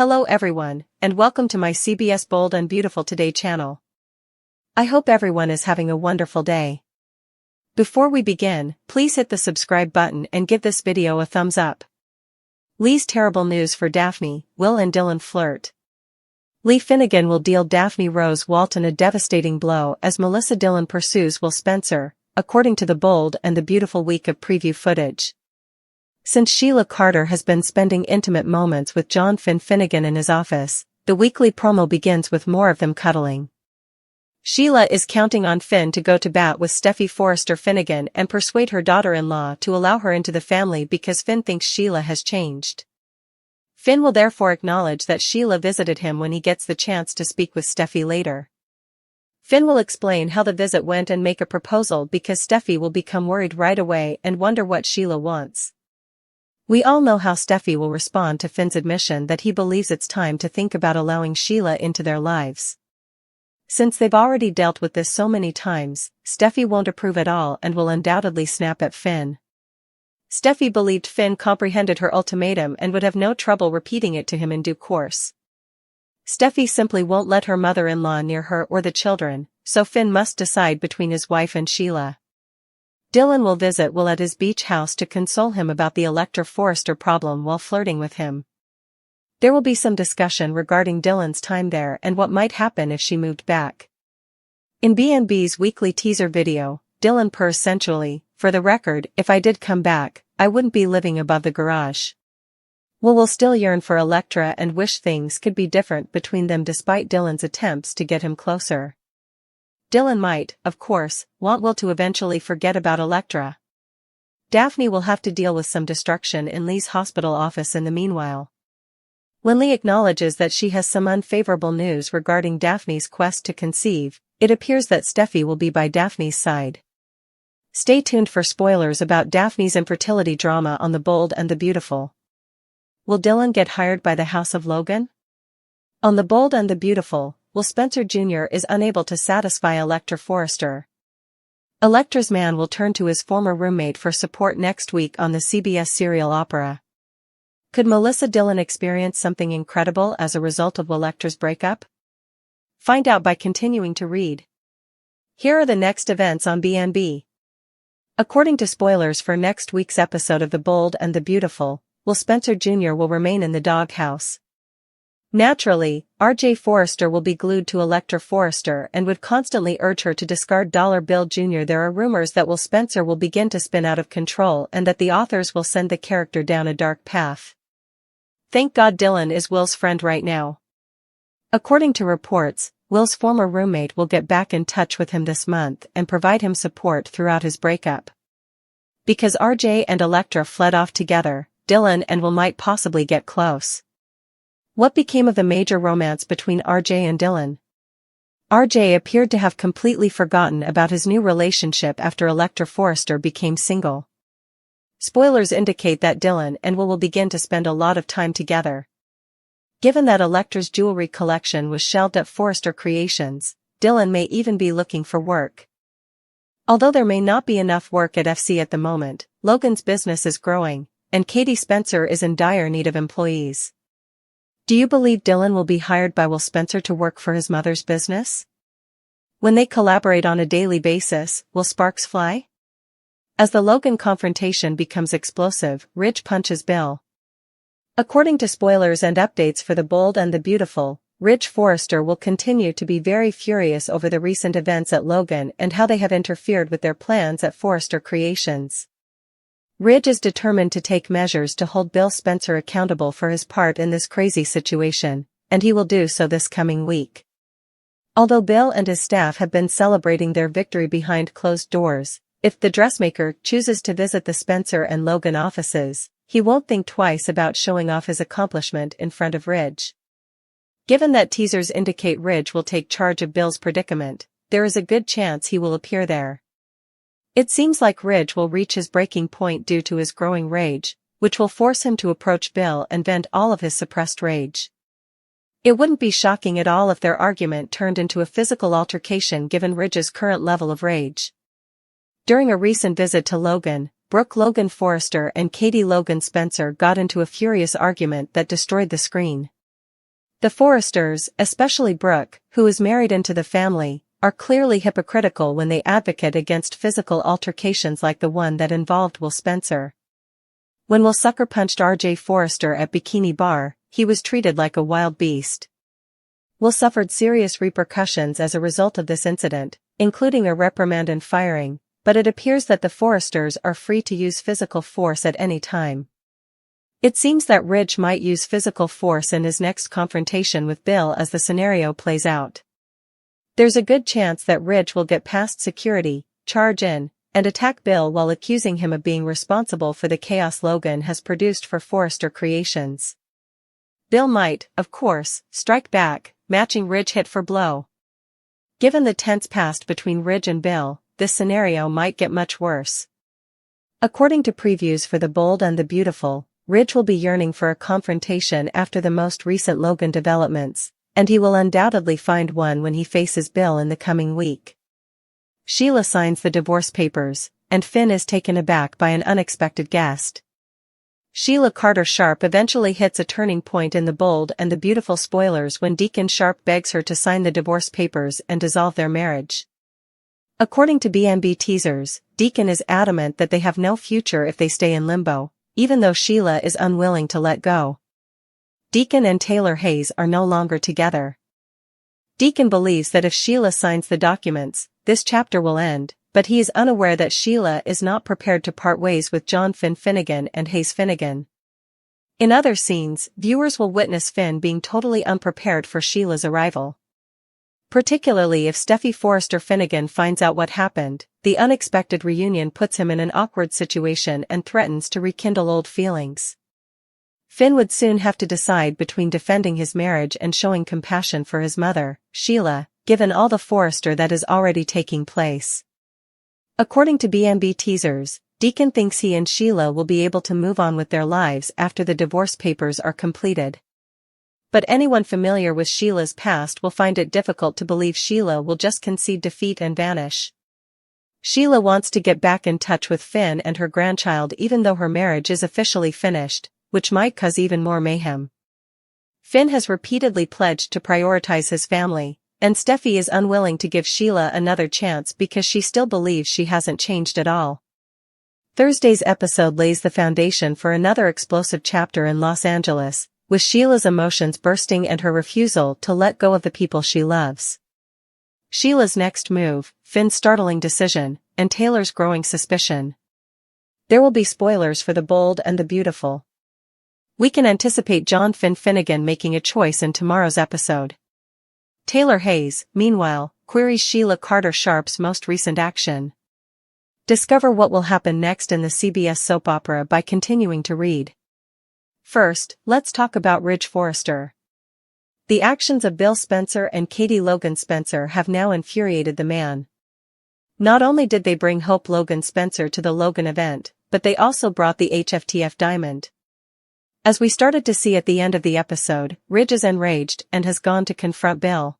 Hello everyone, and welcome to my CBS Bold and Beautiful Today channel. I hope everyone is having a wonderful day. Before we begin, please hit the subscribe button and give this video a thumbs up. Lee's terrible news for Daphne, Will and Dylan flirt. Lee Finnegan will deal Daphne Rose Walton a devastating blow as Melissa Dillon pursues Will Spencer, according to the Bold and the Beautiful week of preview footage. Since Sheila Carter has been spending intimate moments with John Finnegan in his office, the weekly promo begins with more of them cuddling. Sheila is counting on Finn to go to bat with Steffi Forrester Finnegan and persuade her daughter-in-law to allow her into the family because Finn thinks Sheila has changed. Finn will therefore acknowledge that Sheila visited him when he gets the chance to speak with Steffi later. Finn will explain how the visit went and make a proposal because Steffi will become worried right away and wonder what Sheila wants. We all know how Steffi will respond to Finn's admission that he believes it's time to think about allowing Sheila into their lives. Since they've already dealt with this so many times, Steffi won't approve at all and will undoubtedly snap at Finn. Steffi believed Finn comprehended her ultimatum and would have no trouble repeating it to him in due course. Steffi simply won't let her mother-in-law near her or the children, so Finn must decide between his wife and Sheila. Dylan will visit Will at his beach house to console him about the Electra Forrester problem while flirting with him. There will be some discussion regarding Dylan's time there and what might happen if she moved back. In B&B's weekly teaser video, Dylan purrs sensually, "For the record, if I did come back, I wouldn't be living above the garage." Will still yearn for Electra and wish things could be different between them despite Dylan's attempts to get him closer. Dylan might, of course, want Will to eventually forget about Electra. Daphne will have to deal with some destruction in Lee's hospital office in the meanwhile. When Lee acknowledges that she has some unfavorable news regarding Daphne's quest to conceive, it appears that Steffi will be by Daphne's side. Stay tuned for spoilers about Daphne's infertility drama on The Bold and the Beautiful. Will Dylan get hired by the House of Logan? On The Bold and the Beautiful, Will Spencer Jr. is unable to satisfy Electra Forrester. Electra's man will turn to his former roommate for support next week on the CBS serial opera. Could Melissa Dillon experience something incredible as a result of Electra's breakup? Find out by continuing to read. Here are the next events on B&B. According to spoilers for next week's episode of The Bold and the Beautiful, Will Spencer Jr. will remain in the doghouse. Naturally, R.J. Forrester will be glued to Electra Forrester and would constantly urge her to discard Dollar Bill Jr. There are rumors that Will Spencer will begin to spin out of control and that the authors will send the character down a dark path. Thank God Dylan is Will's friend right now. According to reports, Will's former roommate will get back in touch with him this month and provide him support throughout his breakup. Because R.J. and Electra fled off together, Dylan and Will might possibly get close. What became of the major romance between R.J. and Dylan? R.J. appeared to have completely forgotten about his new relationship after Electra Forrester became single. Spoilers indicate that Dylan and Will begin to spend a lot of time together. Given that Electra's jewelry collection was shelved at Forrester Creations, Dylan may even be looking for work. Although there may not be enough work at FC at the moment, Logan's business is growing, and Katie Spencer is in dire need of employees. Do you believe Dylan will be hired by Will Spencer to work for his mother's business? When they collaborate on a daily basis, will sparks fly? As the Logan confrontation becomes explosive, Ridge punches Bill. According to spoilers and updates for The Bold and the Beautiful, Ridge Forrester will continue to be very furious over the recent events at Logan and how they have interfered with their plans at Forrester Creations. Ridge is determined to take measures to hold Bill Spencer accountable for his part in this crazy situation, and he will do so this coming week. Although Bill and his staff have been celebrating their victory behind closed doors, if the dressmaker chooses to visit the Spencer and Logan offices, he won't think twice about showing off his accomplishment in front of Ridge. Given that teasers indicate Ridge will take charge of Bill's predicament, there is a good chance he will appear there. It seems like Ridge will reach his breaking point due to his growing rage, which will force him to approach Bill and vent all of his suppressed rage. It wouldn't be shocking at all if their argument turned into a physical altercation given Ridge's current level of rage. During a recent visit to Logan, Brooke Logan Forrester and Katie Logan Spencer got into a furious argument that destroyed the screen. The Forresters, especially Brooke, who is married into the family, are clearly hypocritical when they advocate against physical altercations like the one that involved Will Spencer. When Will sucker punched RJ Forrester at Bikini Bar, he was treated like a wild beast. Will suffered serious repercussions as a result of this incident, including a reprimand and firing, but it appears that the Forresters are free to use physical force at any time. It seems that Ridge might use physical force in his next confrontation with Bill as the scenario plays out. There's a good chance that Ridge will get past security, charge in, and attack Bill while accusing him of being responsible for the chaos Logan has produced for Forrester Creations. Bill might, of course, strike back, matching Ridge hit for blow. Given the tense past between Ridge and Bill, this scenario might get much worse. According to previews for The Bold and the Beautiful, Ridge will be yearning for a confrontation after the most recent Logan developments, and he will undoubtedly find one when he faces Bill in the coming week. Sheila signs the divorce papers, and Finn is taken aback by an unexpected guest. Sheila Carter Sharp eventually hits a turning point in The Bold and the Beautiful spoilers when Deacon Sharp begs her to sign the divorce papers and dissolve their marriage. According to BNB teasers, Deacon is adamant that they have no future if they stay in limbo, even though Sheila is unwilling to let go. Deacon and Taylor Hayes are no longer together. Deacon believes that if Sheila signs the documents, this chapter will end, but he is unaware that Sheila is not prepared to part ways with John Finn Finnegan and Hayes Finnegan. In other scenes, viewers will witness Finn being totally unprepared for Sheila's arrival. Particularly if Steffi Forrester Finnegan finds out what happened, the unexpected reunion puts him in an awkward situation and threatens to rekindle old feelings. Finn would soon have to decide between defending his marriage and showing compassion for his mother, Sheila, given all the Forrester that is already taking place. According to BNB teasers, Deacon thinks he and Sheila will be able to move on with their lives after the divorce papers are completed. But anyone familiar with Sheila's past will find it difficult to believe Sheila will just concede defeat and vanish. Sheila wants to get back in touch with Finn and her grandchild even though her marriage is officially finished, which might cause even more mayhem. Finn has repeatedly pledged to prioritize his family, and Steffi is unwilling to give Sheila another chance because she still believes she hasn't changed at all. Thursday's episode lays the foundation for another explosive chapter in Los Angeles, with Sheila's emotions bursting and her refusal to let go of the people she loves. Sheila's next move, Finn's startling decision, and Taylor's growing suspicion. There will be spoilers for The Bold and the Beautiful. We can anticipate John Finn Finnegan making a choice in tomorrow's episode. Taylor Hayes, meanwhile, queries Sheila Carter Sharp's most recent action. Discover what will happen next in the CBS soap opera by continuing to read. First, let's talk about Ridge Forrester. The actions of Bill Spencer and Katie Logan Spencer have now infuriated the man. Not only did they bring Hope Logan Spencer to the Logan event, but they also brought the HFTF diamond. As we started to see at the end of the episode, Ridge is enraged and has gone to confront Bill.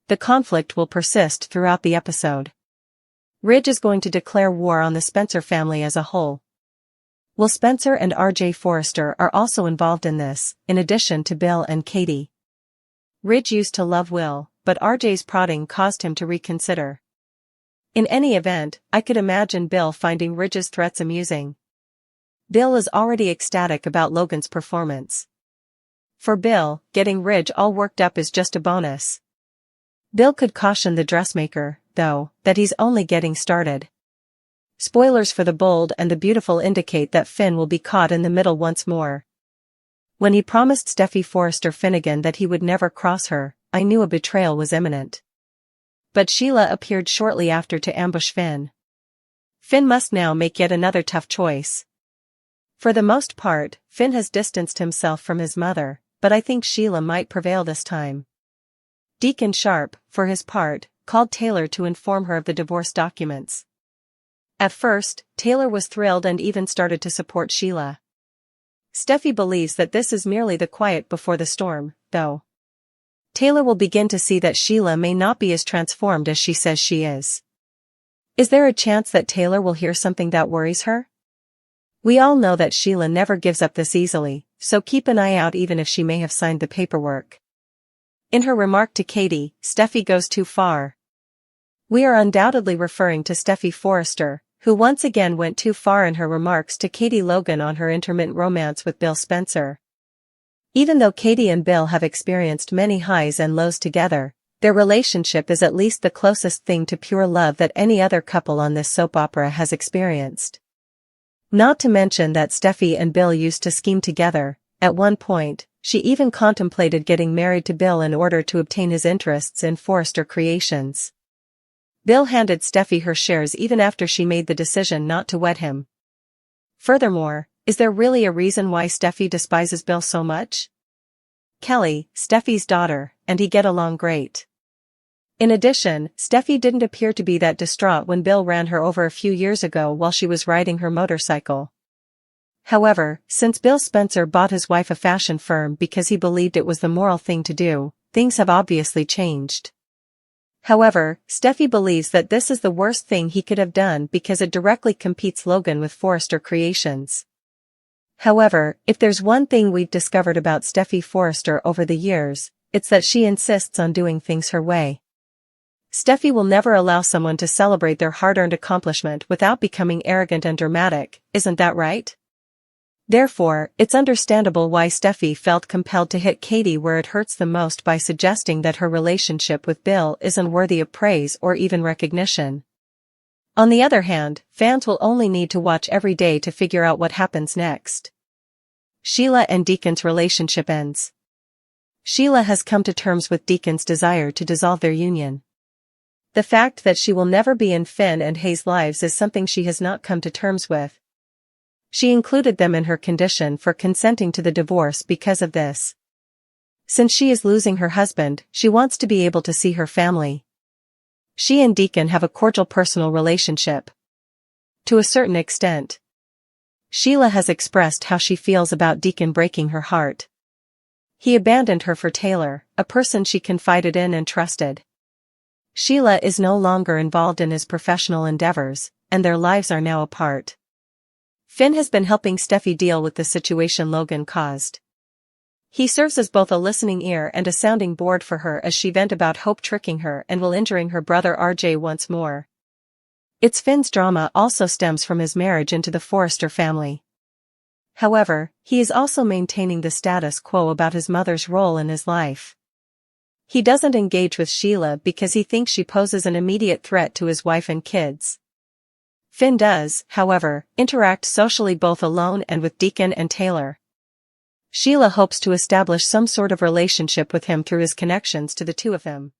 The conflict will persist throughout the episode. Ridge is going to declare war on the Spencer family as a whole. Will Spencer and RJ Forrester are also involved in this, in addition to Bill and Katie. Ridge used to love Will, but RJ's prodding caused him to reconsider. In any event, I could imagine Bill finding Ridge's threats amusing. Bill is already ecstatic about Logan's performance. For Bill, getting Ridge all worked up is just a bonus. Bill could caution the dressmaker, though, that he's only getting started. Spoilers for The Bold and the Beautiful indicate that Finn will be caught in the middle once more. When he promised Steffi Forrester Finnegan that he would never cross her, I knew a betrayal was imminent. But Sheila appeared shortly after to ambush Finn. Finn must now make yet another tough choice. For the most part, Finn has distanced himself from his mother, but I think Sheila might prevail this time. Deacon Sharp, for his part, called Taylor to inform her of the divorce documents. At first, Taylor was thrilled and even started to support Sheila. Steffi believes that this is merely the quiet before the storm, though. Taylor will begin to see that Sheila may not be as transformed as she says she is. Is there a chance that Taylor will hear something that worries her? We all know that Sheila never gives up this easily, so keep an eye out even if she may have signed the paperwork. In her remark to Katie, Steffi goes too far. We are undoubtedly referring to Steffi Forrester, who once again went too far in her remarks to Katie Logan on her intermittent romance with Bill Spencer. Even though Katie and Bill have experienced many highs and lows together, their relationship is at least the closest thing to pure love that any other couple on this soap opera has experienced. Not to mention that Steffi and Bill used to scheme together. At one point, she even contemplated getting married to Bill in order to obtain his interests in Forrester Creations. Bill handed Steffi her shares even after she made the decision not to wed him. Furthermore, is there really a reason why Steffi despises Bill so much? Kelly, Steffi's daughter, and he get along great. In addition, Steffi didn't appear to be that distraught when Bill ran her over a few years ago while she was riding her motorcycle. However, since Bill Spencer bought his wife a fashion firm because he believed it was the moral thing to do, things have obviously changed. However, Steffi believes that this is the worst thing he could have done because it directly competes Logan with Forrester Creations. However, if there's one thing we've discovered about Steffi Forrester over the years, it's that she insists on doing things her way. Steffi will never allow someone to celebrate their hard-earned accomplishment without becoming arrogant and dramatic, isn't that right? Therefore, it's understandable why Steffi felt compelled to hit Katie where it hurts the most by suggesting that her relationship with Bill isn't worthy of praise or even recognition. On the other hand, fans will only need to watch every day to figure out what happens next. Sheila and Deacon's relationship ends. Sheila has come to terms with Deacon's desire to dissolve their union. The fact that she will never be in Finn and Hayes' lives is something she has not come to terms with. She included them in her condition for consenting to the divorce because of this. Since she is losing her husband, she wants to be able to see her family. She and Deacon have a cordial personal relationship. To a certain extent. Sheila has expressed how she feels about Deacon breaking her heart. He abandoned her for Taylor, a person she confided in and trusted. Sheila is no longer involved in his professional endeavors, and their lives are now apart. Finn has been helping Steffi deal with the situation Logan caused. He serves as both a listening ear and a sounding board for her as she vent about Hope tricking her and will injuring her brother RJ once more. It's Finn's drama also stems from his marriage into the Forrester family. However, he is also maintaining the status quo about his mother's role in his life. He doesn't engage with Sheila because he thinks she poses an immediate threat to his wife and kids. Finn does, however, interact socially both alone and with Deacon and Taylor. Sheila hopes to establish some sort of relationship with him through his connections to the two of them.